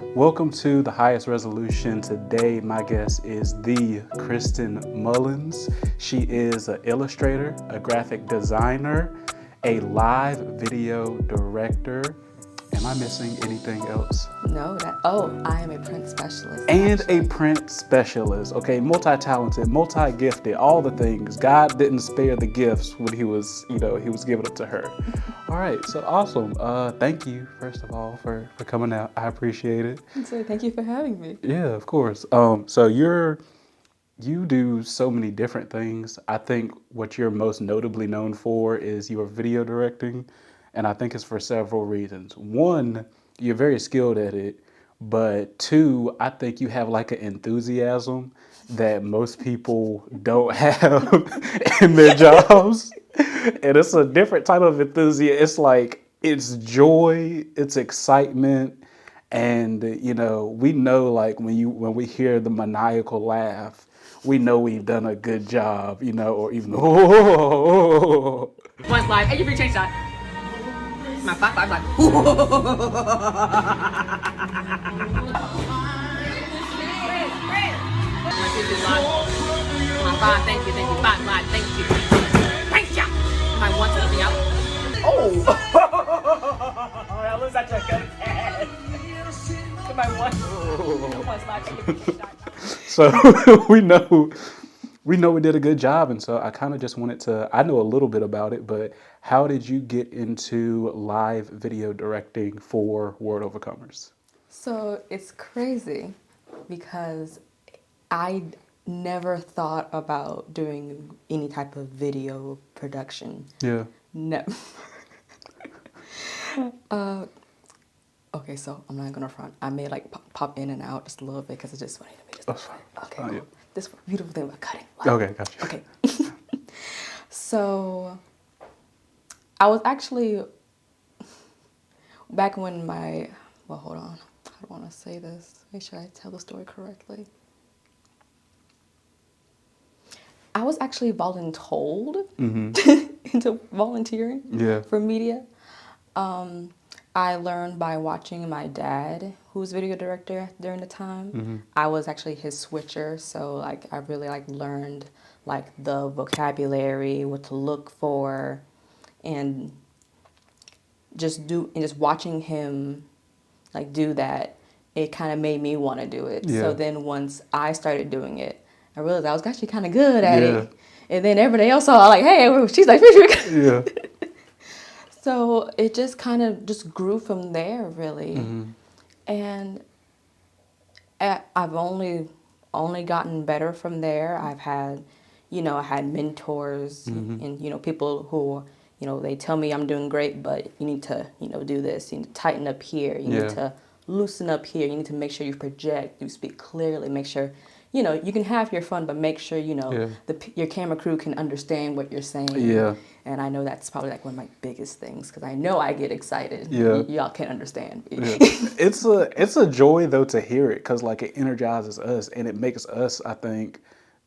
Welcome to The Highest Resolution. Today, my guest is the Kristin Mullins. She is an illustrator, a graphic designer, a live video director. Am I missing anything else? No, I am a print specialist. And actually. a print specialist. Okay, multi-talented, multi-gifted, all the things. God didn't spare the gifts when he was giving them to her. All right, so awesome. Thank you, first of all, for coming out. I appreciate it. So thank you for having me. Yeah, of course. So you do so many different things. I think what you're most notably known for is your video directing, and I think it's for several reasons. One, you're very skilled at it, but two, I think you have like an enthusiasm that most people don't have in their jobs. And it's a different type of enthusiasm. It's like it's joy, it's excitement, and we know like when we hear the maniacal laugh, we know we've done a good job, or even One slide, and you free change shot. My five slide. My two slide. My five, thank you. Five slide, thank you. Thank ya. My one to me out. Oh! That looks like a good cat. My one slide, thank you. So we know we did a good job, and so I kind of just wanted to. I know a little bit about it, but how did you get into live video directing for World Overcomers? So it's crazy because I never thought about doing any type of video production. Yeah. Never. Okay, so I'm not gonna front. I may like pop in and out just a little bit because it's just funny to me. That's fine. Okay, Oh, cool. yeah. This beautiful thing about cutting. Okay, gotcha. Okay. So I was actually back when hold on. I don't want to say this. Make sure I tell the story correctly. I was actually voluntold into volunteering for media. I learned by watching my dad, who was video director during the time. I was actually his switcher, so like I really like learned like the vocabulary, what to look for, and just watching him like do that, it kind of made me want to do it. Yeah. So then once I started doing it, I realized I was actually kind of good at it. And then everybody else saw like, hey, she's like, Yeah. So it just kind of just grew from there, really. And I've only gotten better from there. I've had, I had mentors and, people who, they tell me I'm doing great, but you need to, do this. You need to tighten up here. You need to loosen up here. You need to make sure you project, you speak clearly, make sure, you can have your fun, but make sure, your camera crew can understand what you're saying. Yeah. And I know that's probably like one of my biggest things because I know I get excited. Yeah. Y'all can't understand. Yeah. It's a joy though to hear it because like it energizes us and it makes us, I think,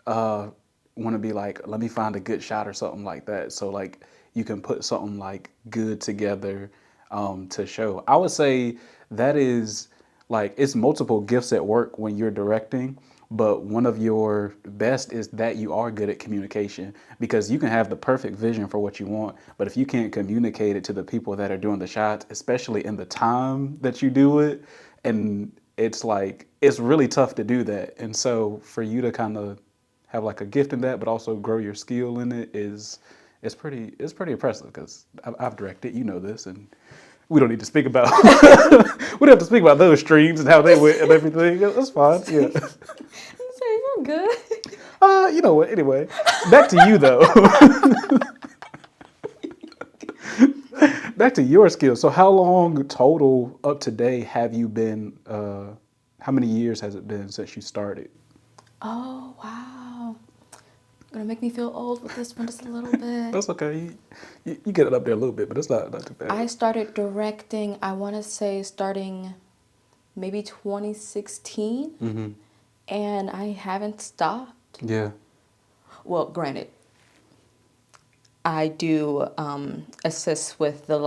want to be like, let me find a good shot or something like that. So like you can put something like good together to show. I would say that is like it's multiple gifts at work when you're directing. But one of your best is that you are good at communication because you can have the perfect vision for what you want. But if you can't communicate it to the people that are doing the shots, especially in the time that you do it, and it's like, it's really tough to do that. And so for you to kind of have like a gift in that, but also grow your skill in it it's pretty impressive because I've directed, this, and we don't need to speak about we don't have to speak about those streams and how they went and everything. That's fine. Yeah. So you're good. You know what? Anyway, back to you though. Back to your skills. So, how long total up to date have you been? How many years has it been since you started? Oh wow! Gonna make me feel old with this one just a little bit. That's okay. You get it up there a little bit, but it's not too bad. I started directing. I want to say starting maybe 2016, and I haven't stopped. Yeah. Well, granted, I do assist with the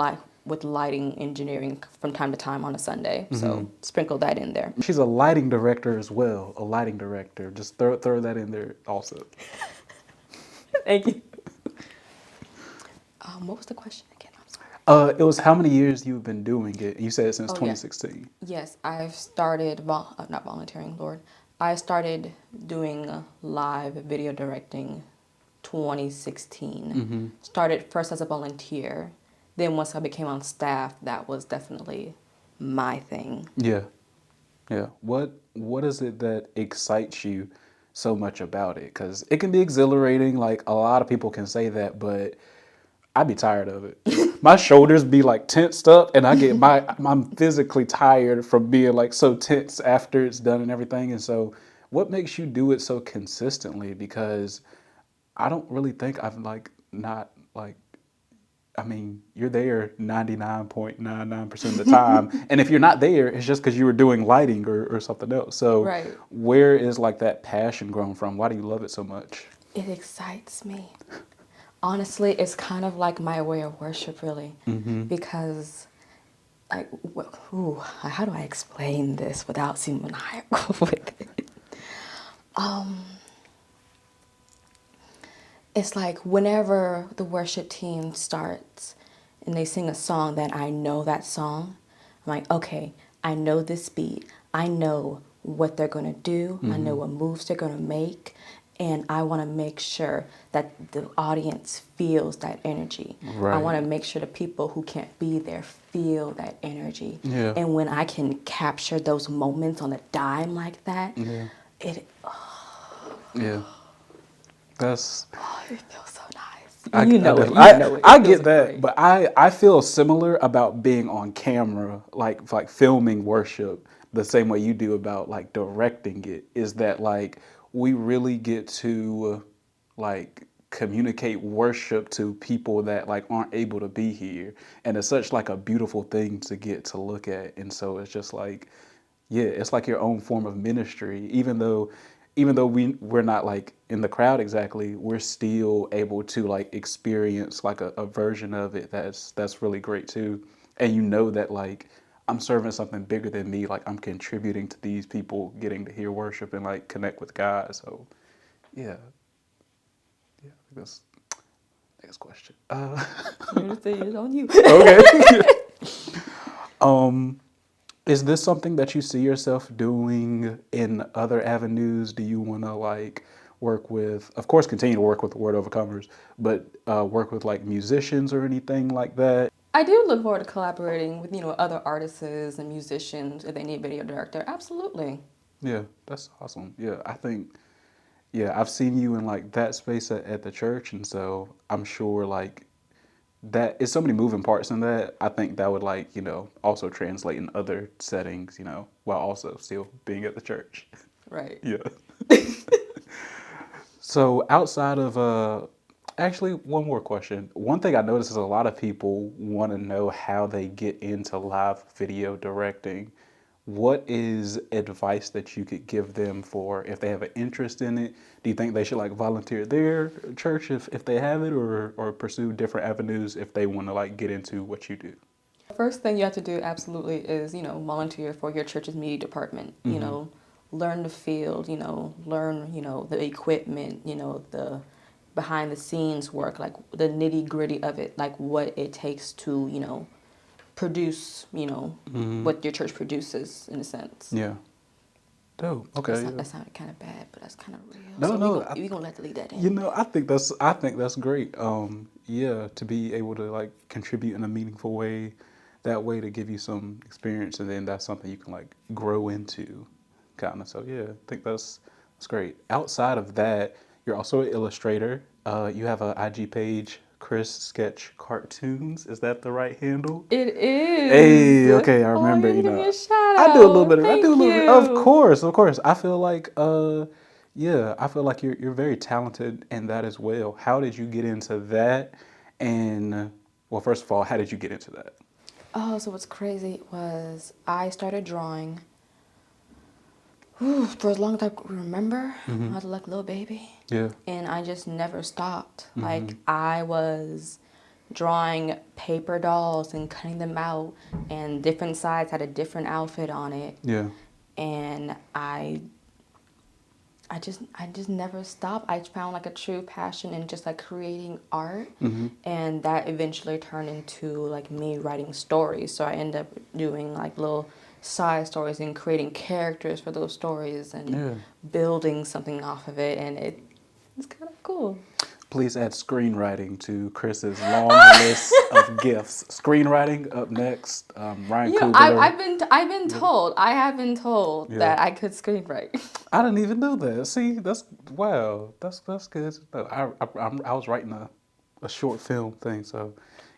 with lighting engineering from time to time on a Sunday. So sprinkle that in there. She's a lighting director as well. A lighting director. Just throw that in there also. Thank you. What was the question again? I'm sorry. It was how many years you've been doing it? You said since Oh, yeah. 2016. Yes, I've started, not volunteering, Lord. I started doing live video directing 2016. Started first as a volunteer. Then once I became on staff, that was definitely my thing. Yeah. Yeah. What is it that excites you so much about it? Because it can be exhilarating. Like a lot of people can say that, but I'd be tired of it. My shoulders be like tensed up, and I'm physically tired from being like so tense after it's done and everything. And so, what makes you do it so consistently? Because I don't really think I've like not like. I mean, you're there 99.99% of the time. And if you're not there, it's just because you were doing lighting or something else. So Right. where is like that passion grown from? Why do you love it so much? It excites me. Honestly, it's kind of like my way of worship, really. Because, like, how do I explain this without seeming maniacal with it? It's like whenever the worship team starts and they sing a song that I know that song, I'm like, okay, I know this beat. I know what they're going to do. I know what moves they're going to make. And I want to make sure that the audience feels that energy. Right. I want to make sure the people who can't be there feel that energy. Yeah. And when I can capture those moments on a dime like that, Yeah. it Yeah. That's it feels so nice. I It feels get that, great. but I feel similar about being on camera, like filming worship, the same way you do about like directing it. Is that like we really get to like communicate worship to people that like aren't able to be here, and it's such like a beautiful thing to get to look at, and so it's just like yeah, it's like your own form of ministry. Even though we're not like in the crowd exactly, we're still able to like experience like a version of it that's really great too. And you know that like I'm serving something bigger than me, like I'm contributing to these people getting to hear worship and like connect with God. So yeah. Yeah, I think that's next question. It's on you. Okay. Is this something that you see yourself doing in other avenues? Do you want to like work with, of course, continue to work with the Word Overcomers, but work with like musicians or anything like that? I do look forward to collaborating with, other artists and musicians if they need video director. Absolutely. Yeah, that's awesome. Yeah, I think, yeah, I've seen you in like that space at the church, and so I'm sure like that is so many moving parts in that. I think that would like, also translate in other settings, while also still being at the church. Right. Yeah. So outside of actually one more question. One thing I noticed is a lot of people want to know how they get into live video directing. What is advice that you could give them for if they have an interest in it? Do you think they should like volunteer at their church if they have it, or pursue different avenues if they want to like get into what you do? First thing you have to do absolutely is, volunteer for your church's media department. Learn the field, learn, the equipment, the behind the scenes work, like the nitty gritty of it, like what it takes to, produce, what your church produces in a sense. Yeah. Dope. Okay. That sounded kind of bad, but that's kind of real. No, so no. We're gonna let leave that in. I think that's great. Yeah, to be able to like contribute in a meaningful way, that way to give you some experience, and then that's something you can like grow into, kind of. So yeah, I think that's great. Outside of that, you're also an illustrator. You have an IG page, Chris Sketch Cartoons. Is that the right handle? It is. Hey, okay, I remember. You give me a shout I do a little out. bit of. I Thank do a little bit. you. Of course. I feel like, yeah, I feel like you're very talented in that as well. How did you get into that? And well, first of all, how did you get into that? Oh, so what's crazy was I started drawing for as long as I could remember. I was like a little baby. Yeah. And I just never stopped. Like I was drawing paper dolls and cutting them out, and different sides had a different outfit on it. Yeah. And I just never stopped. I found like a true passion in just like creating art, and that eventually turned into like me writing stories. So I ended up doing like little side stories and creating characters for those stories and building something off of it, and it's kind of cool. Please add screenwriting to Chris's long list of gifts. Screenwriting up next. Ryan You know, Coogler. I've been told. I have been told that I could screenwrite. I didn't even know that. See, that's wow. That's good. I was writing a short film thing, so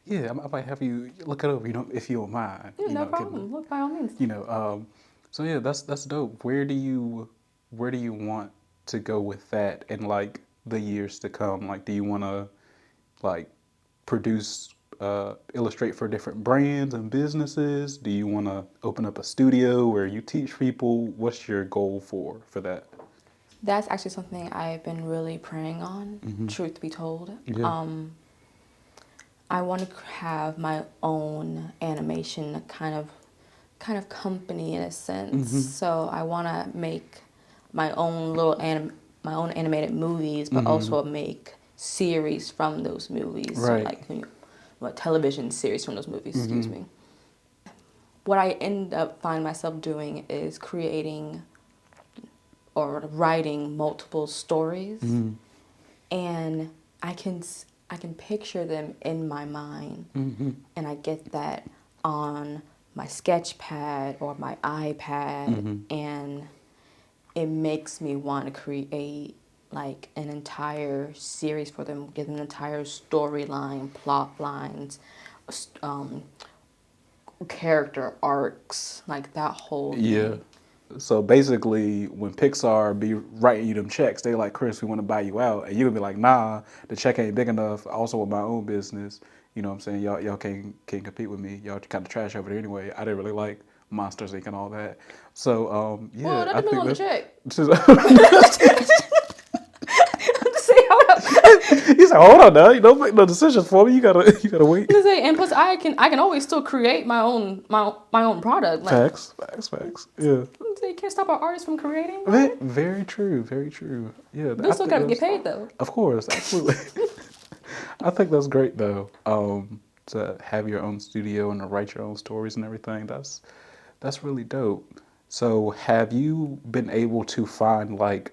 yeah, I might have you look it over. You know, if you don't mind. Yeah, no problem. Look, by all means. You know, so yeah, that's dope. Where do you want to go with that in like the years to come? Like, do you want to like produce, illustrate for different brands and businesses? Do you want to open up a studio where you teach people? What's your goal for that? That's actually something I've been really praying on, truth be told. Yeah. I want to have my own animation kind of company in a sense. So I want to make my own my own animated movies, but also make series from those movies. Right. So like television series from those movies, excuse me. What I end up finding myself doing is creating or writing multiple stories, and I can picture them in my mind, and I get that on my sketch pad or my iPad, and it makes me want to create like an entire series for them, give them an entire storyline, plot lines, character arcs, like that whole thing. So basically, when Pixar be writing you them checks, they like, Chris, we want to buy you out, and you gonna be like, nah, the check ain't big enough. I also want my own business. You know what I'm saying? Y'all can't compete with me. Y'all kind of trash over there anyway. I didn't really like Monsters Inc. and all that. So yeah, Well, that I depends think on the that's. check. Just say, hold up. He said, hold on now. You don't make no decisions for me. You gotta wait. Just say, and plus, I can always still create my own product. Like, Facts. Yeah. you can't stop an artist from creating. Right? Very true. Yeah. They still gotta get paid though. Of course, absolutely. I think that's great though. To have your own studio and to write your own stories and everything. That's really dope. So have you been able to find like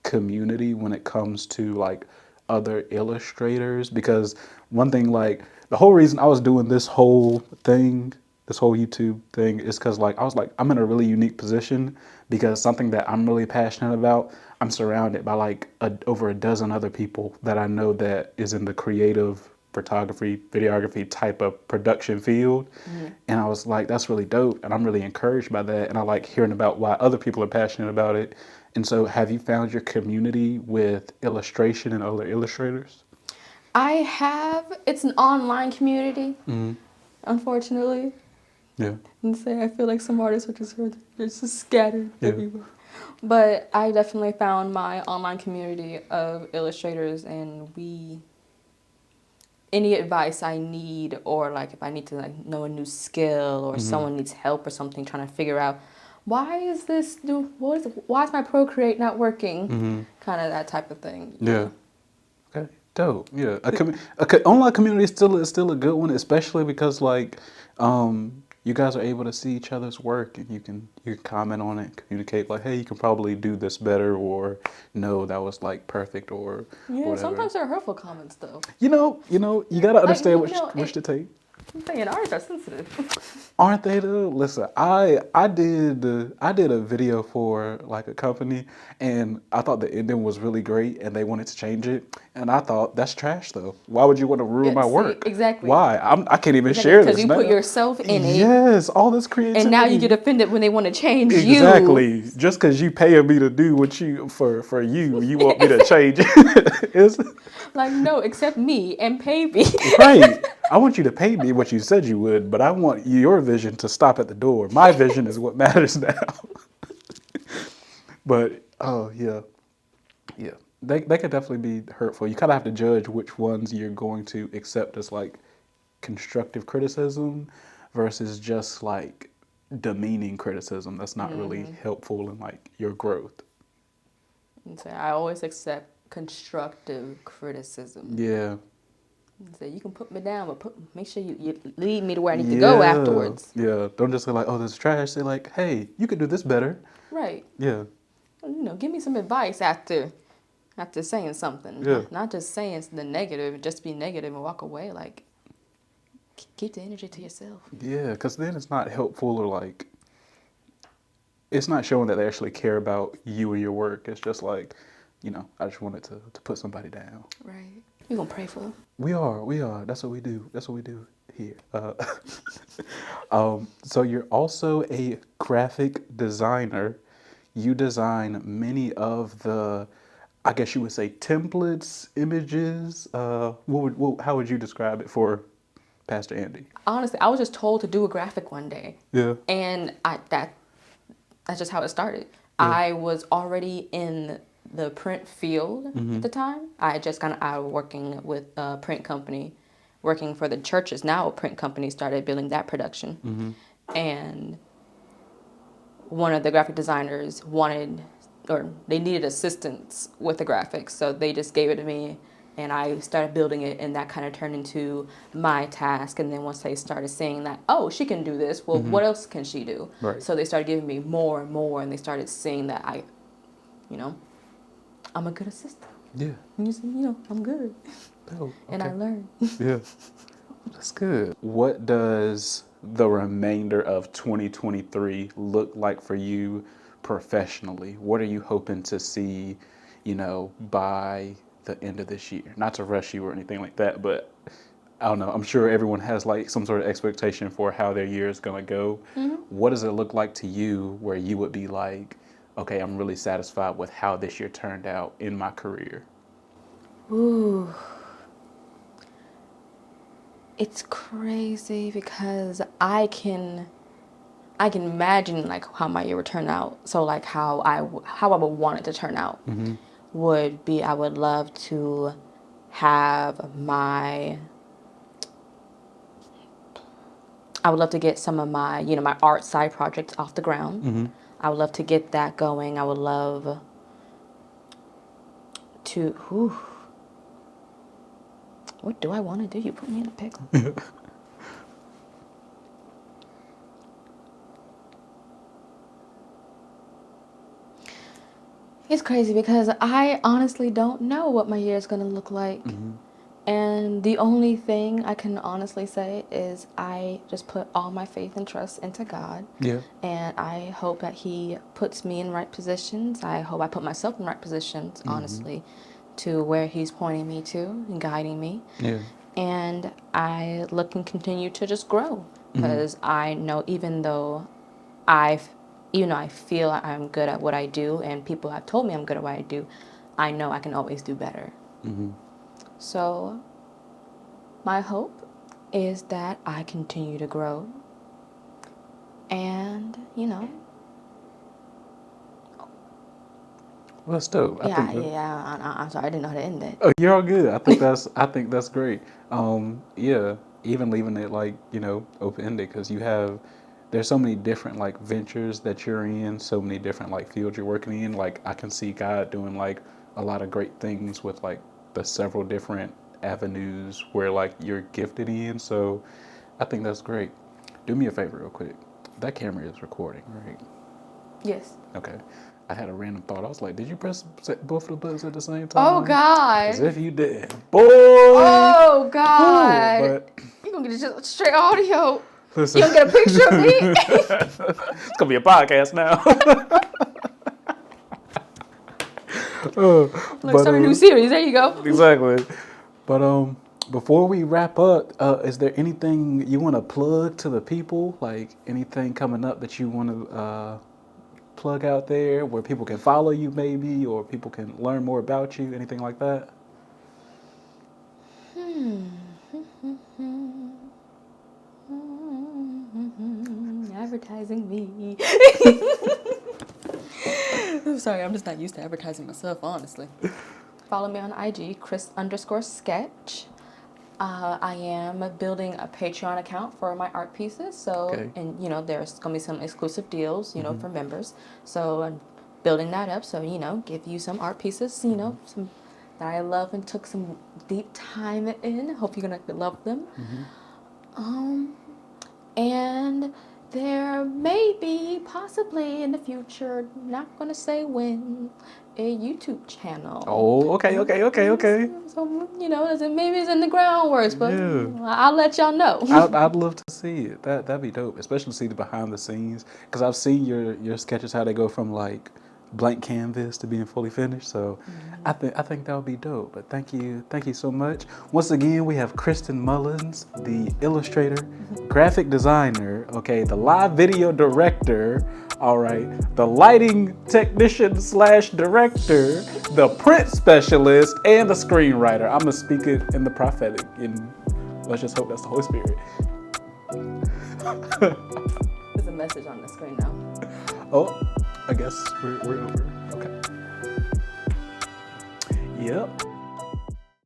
community when it comes to like other illustrators? Because one thing, like the whole reason I was doing this whole YouTube thing is because like I was like, I'm in a really unique position because something that I'm really passionate about, I'm surrounded by like over a dozen other people that I know that is in the creative photography, videography type of production field. And I was like, that's really dope. And I'm really encouraged by that. And I like hearing about why other people are passionate about it. And so have you found your community with illustration and other illustrators? I have. It's an online community, unfortunately. Yeah. And say I feel like some artists are just scattered everywhere. But I definitely found my online community of illustrators, and any advice I need, or like if I need to like know a new skill, or someone needs help or something, trying to figure out why is my Procreate not working, kind of that type of thing. Yeah. Okay. Dope. Yeah. Online community is still a good one, especially because like you guys are able to see each other's work, and you can comment on it, communicate like, hey, you can probably do this better, or no, that was like perfect, or whatever. Sometimes there are hurtful comments though. You gotta understand which to take. I'm saying artists are sensitive. Aren't they though? Listen, I did a video for like a company, and I thought the ending was really great, and they wanted to change it, and I thought that's trash though. Why would you want to ruin my work? Exactly. Why? I can't even share this because you now. put yourself in it. Yes, all this creativity. And now you get offended when they want to change you. Exactly. Just because you paying me to do what you for you want me to change it. Like, no, accept me and pay me. Right. I want you to pay me what you said you would, but I want your vision to stop at the door. My vision is what matters now. But yeah, they could definitely be hurtful. You kind of have to judge which ones you're going to accept as like constructive criticism versus just like demeaning criticism that's not really helpful in like your growth. And so I always accept constructive criticism. Yeah. So you can put me down, but make sure you lead me to where I need to go afterwards. Yeah. Don't just say like, oh, this is trash. Say like, hey, you could do this better. Right. Yeah. Give me some advice after saying something. Yeah. Not just saying the negative, just be negative and walk away. Like, keep the energy to yourself. Yeah, because then it's not helpful or like, it's not showing that they actually care about you and your work. It's just like, I just wanted to put somebody down. Right. We're going to pray for them. We are. That's what we do. That's what we do here. So you're also a graphic designer. You design many of the, I guess you would say, templates, images. How would you describe it for Pastor Andy? Honestly, I was just told to do a graphic one day. Yeah. And that's just how it started. Yeah. I was already in the print field at the time. I just got out of working with a print company, working for the churches. Now a print company started building that production. And one of the graphic designers they needed assistance with the graphics. So they just gave it to me and I started building it, and that kind of turned into my task. And then once they started seeing that, oh, she can do this, well, what else can she do? Right. So they started giving me more and more, and they started seeing that I'm a good assistant. Yeah. And you say, I'm good. Oh, okay. And I learned. Yeah. That's good. What does the remainder of 2023 look like for you professionally? What are you hoping to see, by the end of this year? Not to rush you or anything like that, but I don't know. I'm sure everyone has like some sort of expectation for how their year is going to go. What does it look like to you where you would be like, okay, I'm really satisfied with how this year turned out in my career? Ooh. It's crazy because I can imagine like how my year would turn out. So like how I would want it to turn out would be, I would love to have I would love to get some of my, my art side projects off the ground. I would love to get that going. I would love to, what do I want to do? You put me in a pickle. It's crazy because I honestly don't know what my year is going to look like. And the only thing I can honestly say is I just put all my faith and trust into God. Yeah. And I hope that He puts me in right positions. I hope I put myself in right positions, honestly, to where He's pointing me to and guiding me. Yeah. And I look and continue to just grow because I know even though I feel I'm good at what I do and people have told me I'm good at what I do, I know I can always do better. So my hope is that I continue to grow and, Well, that's dope. I'm sorry, I didn't know how to end that. Oh, you're all good. I think that's great. Yeah, even leaving it like, open-ended because there's so many different like ventures that you're in, so many different like fields you're working in. Like I can see God doing like a lot of great things with like the several different avenues where like you're gifted in. So I think that's great. Do me a favor real quick. That camera is recording, right? Yes. Okay. I had a random thought. I was like, did you press both of the buttons at the same time? Oh, God. As if you did. Boy! Oh, God. Ooh, You're going to get just straight audio. Listen. You don't get a picture of me. It's going to be a podcast now. Let's start a new series. There you go. Exactly. But before we wrap up, is there anything you want to plug to the people? Like anything coming up that you want to plug out there where people can follow you maybe, or people can learn more about you, anything like that? Advertising me. I'm sorry, I'm just not used to advertising myself, honestly. Follow me on IG, Chris_sketch. I am building a Patreon account for my art pieces. So, Okay. and there's gonna be some exclusive deals, for members. So I'm building that up. So give you some art pieces, some that I love and took some deep time in. Hope you're gonna love them. And there may be possibly in the future, not gonna say when, a YouTube channel. Oh, okay. So maybe it's in the groundworks, but Yeah. I'll let y'all know. I'd love to see it. That'd be dope, especially see the behind the scenes. Because I've seen your sketches, how they go from like blank canvas to being fully finished. So I think that would be dope. But thank you so much. Once again, we have Kristin Mullins, the illustrator, graphic designer, okay, the live video director, all right, the lighting technician / director, the print specialist, and the screenwriter. I'm gonna speak it in the prophetic, and let's just hope that's the Holy Spirit. There's a message on the screen now. Oh, I guess we're over. Okay. Yep.